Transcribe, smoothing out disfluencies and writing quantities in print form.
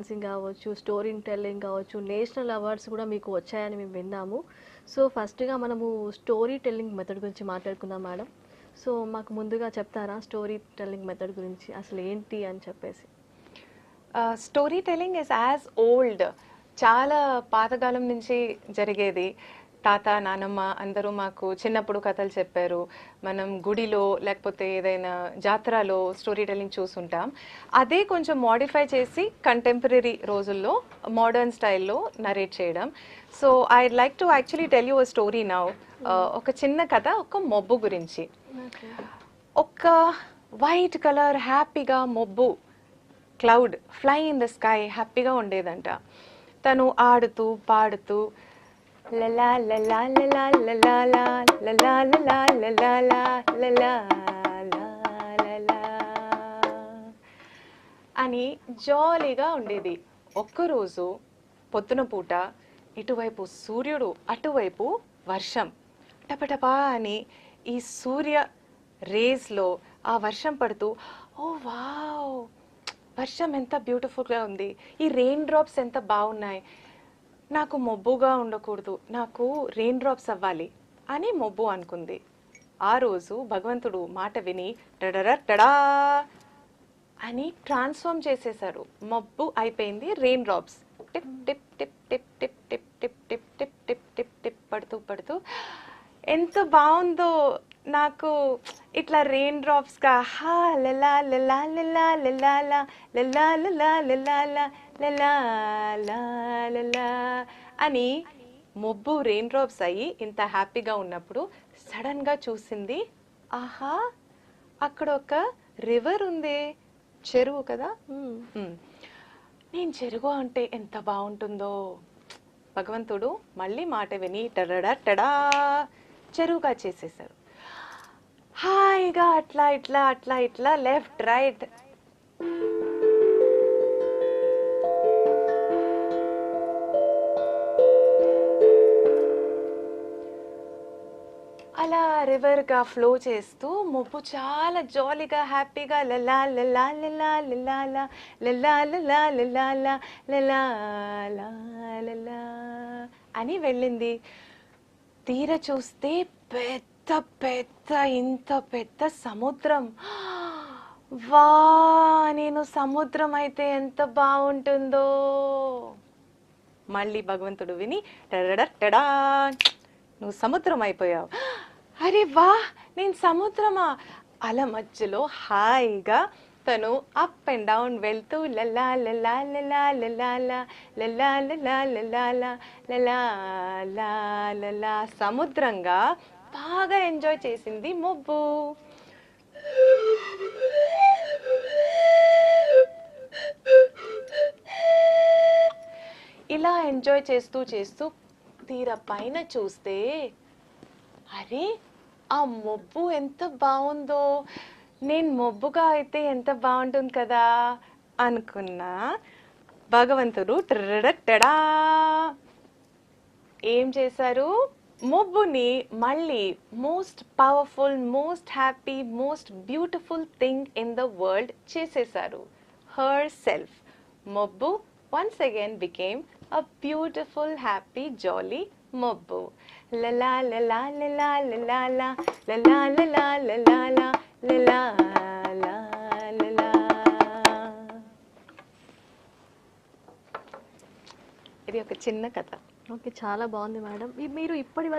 Dancing కావచ్చు, story telling కావచ్చు, national awards కూడా మీకు వచ్చాయని మేము విన్నాము. సో ఫస్ట్‌గా మనము స్టోరీ టెల్లింగ్ మెథడ్ గురించి మాట్లాడుకుందాం మేడం. సో మాకు ముందుగా చెప్తారా స్టోరీ టెల్లింగ్ మెథడ్ గురించి అసలు ఏంటి అని చెప్పేసి? Story telling is as old. చాలా పాతకాలం నుంచి జరిగేది. తాత నానమ్మ అందరూ మాకు చిన్నప్పుడు కథలు చెప్పారు. మనం గుడిలో లేకపోతే ఏదైనా జాతరలో స్టోరీ టెల్లింగ్ చూసుంటాం. అదే కొంచెం మోడిఫై చేసి కంటెంపరీ రోజుల్లో మోడర్న్ స్టైల్లో నరేట్ చేయడం. So I like to actually tell you a story now. ఒక చిన్న కథ, ఒక మొబ్బు గురించి. ఒక వైట్ కలర్ హ్యాపీగా మొబ్బు, cloud fly in the sky హ్యాపీగా ఉండేదంట. తను ఆడుతూ పాడుతూ లలా లలా లలా లలా లలా లలా లలా లలా లలా అని జాలీగా ఉండేది. ఒక్కరోజు పొద్దున పూట ఇటువైపు సూర్యుడు, అటువైపు వర్షం. టపటపా అని ఈ సూర్య రేస్లో ఆ వర్షం పడుతూ, ఓ వావ్, వర్షం ఎంత బ్యూటిఫుల్గా ఉంది, ఈ రెయిన్ డ్రాప్స్ ఎంత బాగున్నాయి, నాకు మొబ్బుగా ఉండకూడదు, నాకు రెయిన్ డ్రాప్స్ అవ్వాలి అని మొబ్బు అనుకుంది. ఆ రోజు భగవంతుడు మాట విని టడా అని ట్రాన్స్ఫార్మ్ చేసేశారు. మబ్బు అయిపోయింది rain drops. Tip tip tip tip tip tip tip tip tip tip tip tip పడుతూ పడుతూ ఎంత బాగుందో. నాకు ఇట్లా రెయిన్ డ్రాప్స్గా హా లలా లలా లలా లలా లలా లలా లలా లలా లలా అని మొబ్బు రెయిన్ డ్రాప్స్ అయ్యి ఇంత హ్యాపీగా ఉన్నప్పుడు సడన్గా చూసింది, ఆహా అక్కడ ఒక రివర్ ఉంది, చెరువు కదా. నేను చెరువు అంటే ఎంత బాగుంటుందో. భగవంతుడు మళ్ళీ మాట విని టడా చెరువుగా చేసేసారు. హాయిగా అట్లా ఇట్లా అట్లా ఇట్లా లెఫ్ట్ రైట్ అలా రివర్గా ఫ్లో చేస్తూ మొబ్బు చాలా జాలీగా హ్యాపీగా లలా లలా లలా లలా లలా లలా లలా లలా లలా అని వెళ్ళింది. తీర చూస్తే పెద్ద పెద్ద ఇంత పెద్ద సముద్రం. వా, నేను సముద్రం అయితే ఎంత బాగుంటుందో. మళ్ళీ భగవంతుడు విని టడా, నువ్వు సముద్రం అయిపోయావు. అరే వా, నేను సముద్రమా. అల మధ్యలో హాయిగా తను అప్ అండ్ డౌన్ వెళ్తూ లలా లలా లలా లలా లలా లలా లలా లలా లలా సముద్రంగా బాగా ఎంజాయ్ చేసింది మొబ్బు. ఇలా ఎంజాయ్ చేస్తూ చేస్తూ తీర పైన చూస్తే, అరే ఆ మొబ్బు ఎంత బాగుందో, నేను మొబ్బుగా అయితే ఎంత బాగుంటుంది కదా అనుకున్నా. భగవంతుడు టడా ఏం చేశారు, మొబ్బుని మళ్ళీ most powerful, most happy, most beautiful thing in the world చేసేశారు. Herself. మొబ్బు once again became a beautiful, happy, jolly మొబ్బు. లలా లలా లలా లలా లలా లలా లలా లలా లలా. ఇది ఒక చిన్న కథ. ఓకే, చాలా బాగుంది మేడం. మీరు ఇప్పటి